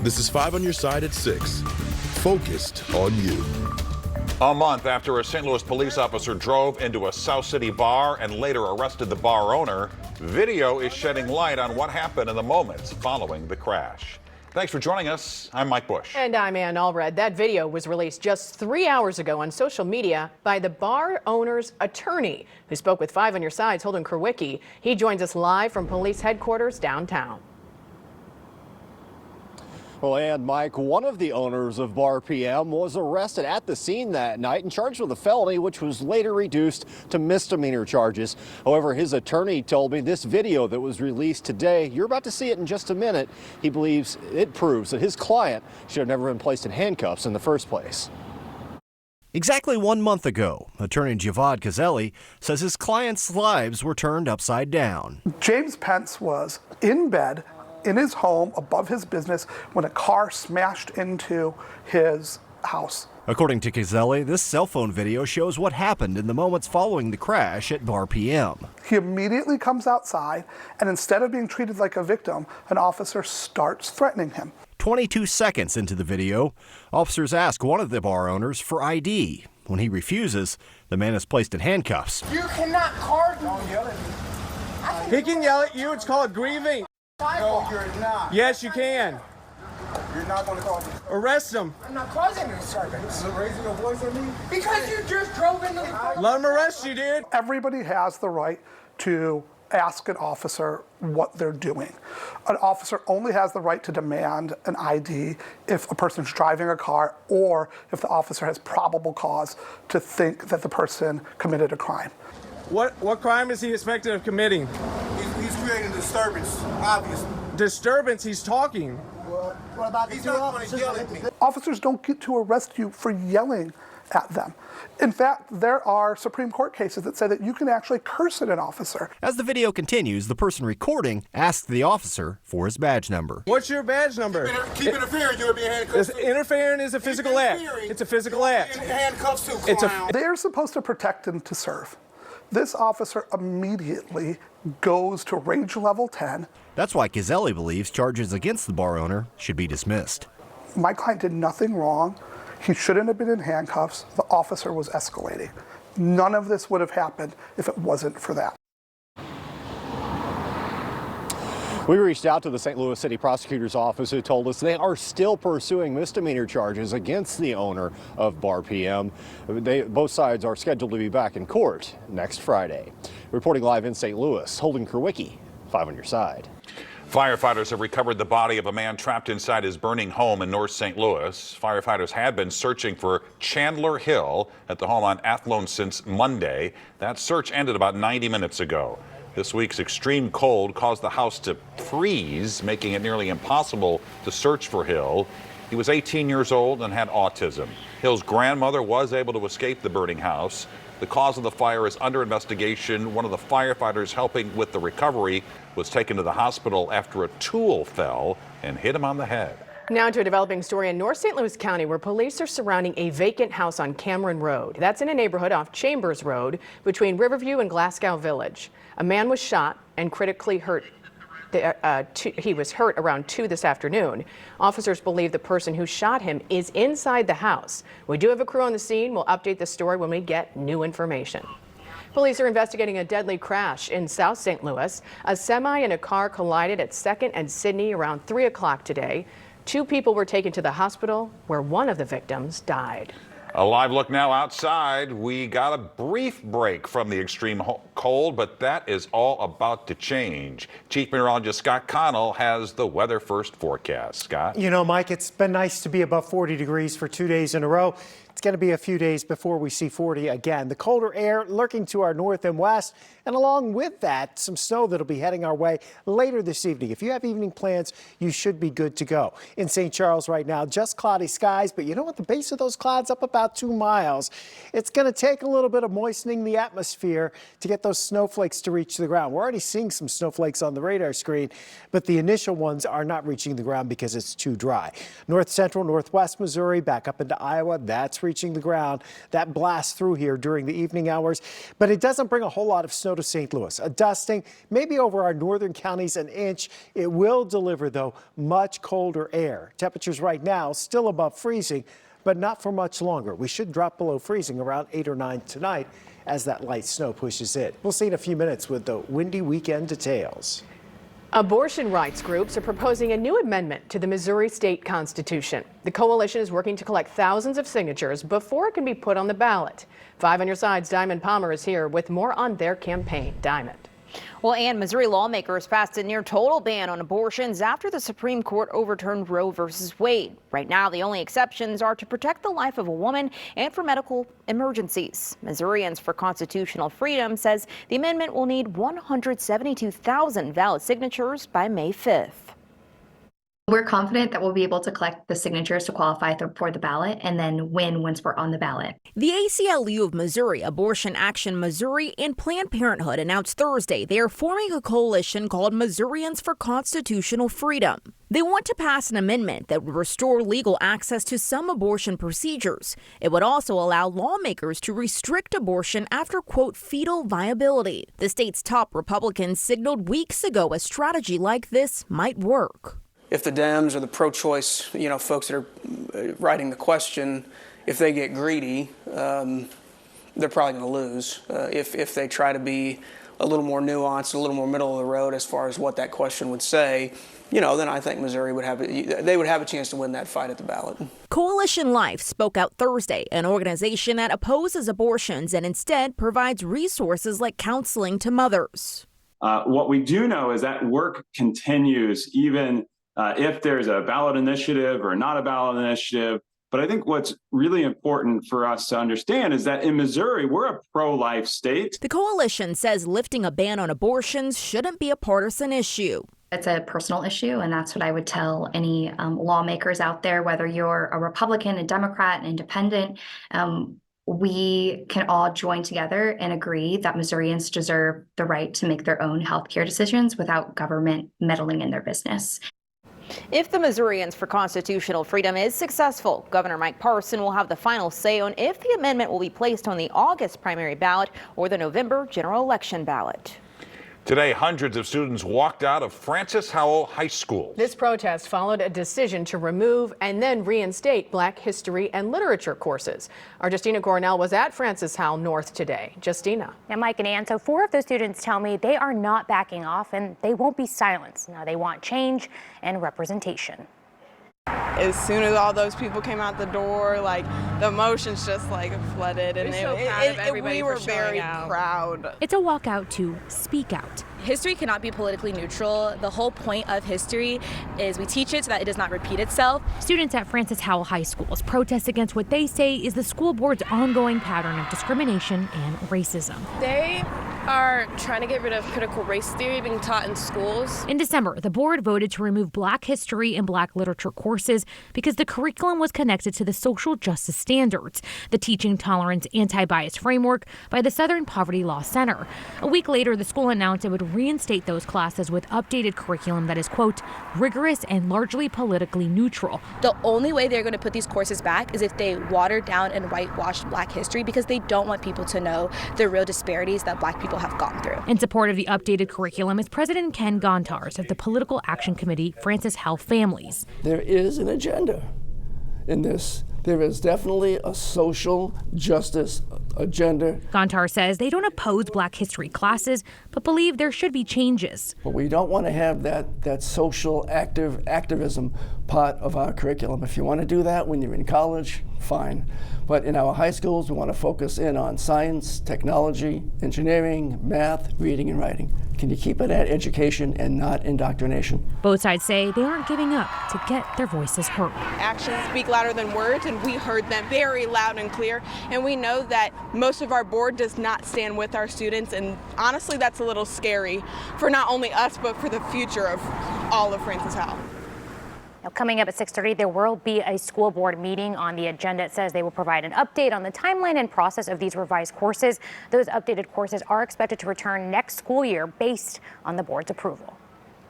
This is 5 on your side at 6. Focused on you. A month after a St. Louis police officer drove into a South City bar and later arrested the bar owner, video is shedding light on what happened in the moments following the crash. Thanks for joining us. I'm Mike Bush. And I'm Ann Allred. That video was released just 3 hours ago on social media by the bar owner's attorney, who spoke with 5 on Your Side's Holden Kurwicki. He joins us live from police headquarters downtown. Well, and Mike, one of the owners of Bar PM was arrested at the scene that night and charged with a felony, which was later reduced to misdemeanor charges. However, his attorney told me this video that was released today, you're about to see it in just a minute. He believes it proves that his client should have never been placed in handcuffs in the first place. Exactly 1 month ago, attorney Javad Kazelli says his clients' lives were turned upside down. James Pence was in bed in his home above his business when a car smashed into his house. According to Kazelli, this cell phone video shows what happened in the moments following the crash at Bar PM. He immediately comes outside, and instead of being treated like a victim, an officer starts threatening him. 22 seconds into the video, officers ask one of the bar owners for ID. When he refuses, the man is placed in handcuffs. You cannot card me. Don't yell at me. He can yell at you. It's called grieving. No, you're not. Yes, you can. You're not going to cause me. Arrest him. I'm not causing any disturbance. You're raising your voice at me? Because you just drove into the car. Let him arrest you, dude. Everybody has the right to ask an officer what they're doing. An officer only has the right to demand an ID if a person's driving a car or if the officer has probable cause to think that the person committed a crime. What crime is he suspected of committing? He's creating disturbance, obviously. Disturbance, he's talking. Well, what about the two officers? Yell at me. Officers don't get to arrest you for yelling at them. In fact, there are Supreme Court cases that say that you can actually curse at an officer. As the video continues, the person recording asks the officer for his badge number. What's your badge number? Keep interfering, you'll be handcuffed. Interfering is a physical act. It's a physical act. Handcuffs too, It's They're supposed to protect and to serve. This officer immediately goes to range level 10. That's why Kazelli believes charges against the bar owner should be dismissed. My client did nothing wrong. He shouldn't have been in handcuffs. The officer was escalating. None of this would have happened if it wasn't for that. We reached out to the St. Louis City Prosecutor's Office, who told us they are still pursuing misdemeanor charges against the owner of Bar PM. Both sides are scheduled to be back in court next Friday. Reporting live in St. Louis, Holden Kurwicki, 5 on Your Side. Firefighters have recovered the body of a man trapped inside his burning home in North St. Louis. Firefighters had been searching for Chandler Hill at the home on Athlone since Monday. That search ended about 90 minutes ago. This week's extreme cold caused the house to freeze, making it nearly impossible to search for Hill. He was 18 years old and had autism. Hill's grandmother was able to escape the burning house. The cause of the fire is under investigation. One of the firefighters helping with the recovery was taken to the hospital after a tool fell and hit him on the head. Now to a developing story in North St. Louis County where police are surrounding a vacant house on Cameron Road. That's in a neighborhood off Chambers Road between Riverview and Glasgow Village. A man was shot and critically hurt. He was hurt around 2 this afternoon. Officers believe the person who shot him is inside the house. We do have a crew on the scene. We'll update the story when we get new information. Police are investigating a deadly crash in South St. Louis. A semi and a car collided at 2nd and Sydney around 3 o'clock today. 2 people were taken to the hospital where one of the victims died. A live look now outside. We got a brief break from the extreme cold, but that is all about to change. Chief Meteorologist Scott Connell has the weather first forecast. Scott? You know, Mike, it's been nice to be above 40 degrees for 2 days in a row. It's going to be a few days before we see 40 again. The colder air lurking to our north and west, and along with that, some snow that'll be heading our way later this evening. If you have evening plans, you should be good to go. In St. Charles right now, just cloudy skies, but you know what? The base of those clouds up about 2 miles. It's going to take a little bit of moistening the atmosphere to get those snowflakes to reach the ground. We're already seeing some snowflakes on the radar screen, but the initial ones are not reaching the ground because it's too dry. North central, northwest Missouri, back up into Iowa, that's just reaching the ground. That blasts through here during the evening hours, but it doesn't bring a whole lot of snow to St. Louis. A dusting, maybe over our northern counties an inch. It will deliver, though, much colder air. Temperatures right now still above freezing, but not for much longer. We should drop below freezing around 8 or 9 tonight as that light snow pushes in. We'll see in a few minutes with the windy weekend details. Abortion rights groups are proposing a new amendment to the Missouri state constitution. The coalition is working to collect thousands of signatures before it can be put on the ballot. 5 on your side's Diamond Palmer is here with more on their campaign. Diamond. Well, and Missouri lawmakers passed a near total ban on abortions after the Supreme Court overturned Roe versus Wade. Right now, the only exceptions are to protect the life of a woman and for medical emergencies. Missourians for Constitutional Freedom says the amendment will need 172,000 valid signatures by May 5th. We're confident that we'll be able to collect the signatures to qualify for the ballot and then win once we're on the ballot. The ACLU of Missouri, Abortion Action Missouri, and Planned Parenthood announced Thursday they are forming a coalition called Missourians for Constitutional Freedom. They want to pass an amendment that would restore legal access to some abortion procedures. It would also allow lawmakers to restrict abortion after, quote, fetal viability. The state's top Republicans signaled weeks ago a strategy like this might work. If the Dems or the pro-choice, folks that are writing the question, if they get greedy, they're probably going to lose. If they try to be a little more nuanced, a little more middle of the road as far as what that question would say, then I think Missouri would have a chance to win that fight at the ballot. Coalition Life spoke out Thursday, an organization that opposes abortions and instead provides resources like counseling to mothers. What we do know is that work continues even if there's a ballot initiative or not a ballot initiative. But I think what's really important for us to understand is that in Missouri, we're a pro-life state. The coalition says lifting a ban on abortions shouldn't be a partisan issue. It's a personal issue, and that's what I would tell any lawmakers out there, whether you're a Republican, a Democrat, an independent. We can all join together and agree that Missourians deserve the right to make their own health care decisions without government meddling in their business. If the Missourians for Constitutional Freedom is successful, Governor Mike Parson will have the final say on if the amendment will be placed on the August primary ballot or the November general election ballot. Today, hundreds of students walked out of Francis Howell High School. This protest followed a decision to remove and then reinstate Black history and literature courses. Our Justina Cornell was at Francis Howell North today. Justina. And Mike and Ann, so 4 of those students tell me they are not backing off and they won't be silenced. Now they want change and representation. As soon as all those people came out the door, the emotions just flooded, and we were very proud. It's a walkout to speak out. History cannot be politically neutral. The whole point of history is we teach it so that it does not repeat itself. Students at Francis Howell High School's protest against what they say is the school board's ongoing pattern of discrimination and racism. They are trying to get rid of critical race theory being taught in schools. In December, the board voted to remove Black history and Black literature courses because the curriculum was connected to the social justice standards, the Teaching Tolerance Anti-Bias Framework by the Southern Poverty Law Center. A week later, the school announced it would reinstate those classes with updated curriculum that is, quote, rigorous and largely politically neutral. The only way they're going to put these courses back is if they water down and whitewash Black history, because they don't want people to know the real disparities that Black people have gone through. In support of the updated curriculum is President Ken Gontars of the Political Action Committee, Francis Howell Families. There is an agenda in this. There is definitely a social justice agenda. Gontar says they don't oppose Black history classes, but believe there should be changes. But we don't want to have that social activism part of our curriculum. If you want to do that when you're in college, fine. But in our high schools, we want to focus in on science, technology, engineering, math, reading, and writing. Can you keep it at education and not indoctrination? Both sides say they aren't giving up to get their voices heard. Actions speak louder than words, and we heard them very loud and clear. And we know that most of our board does not stand with our students, and honestly, that's a little scary for not only us, but for the future of all of Francis Howell. Now, coming up at 6:30, there will be a school board meeting on the agenda. It says they will provide an update on the timeline and process of these revised courses. Those updated courses are expected to return next school year based on the board's approval.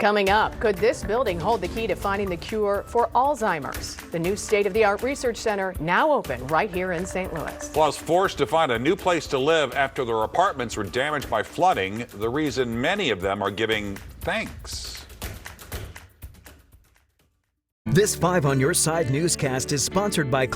Coming up, could this building hold the key to finding the cure for Alzheimer's? The new state-of-the-art research center now open right here in St. Louis. Was forced to find a new place to live after their apartments were damaged by flooding. The reason many of them are giving thanks. This 5 on Your Side newscast is sponsored by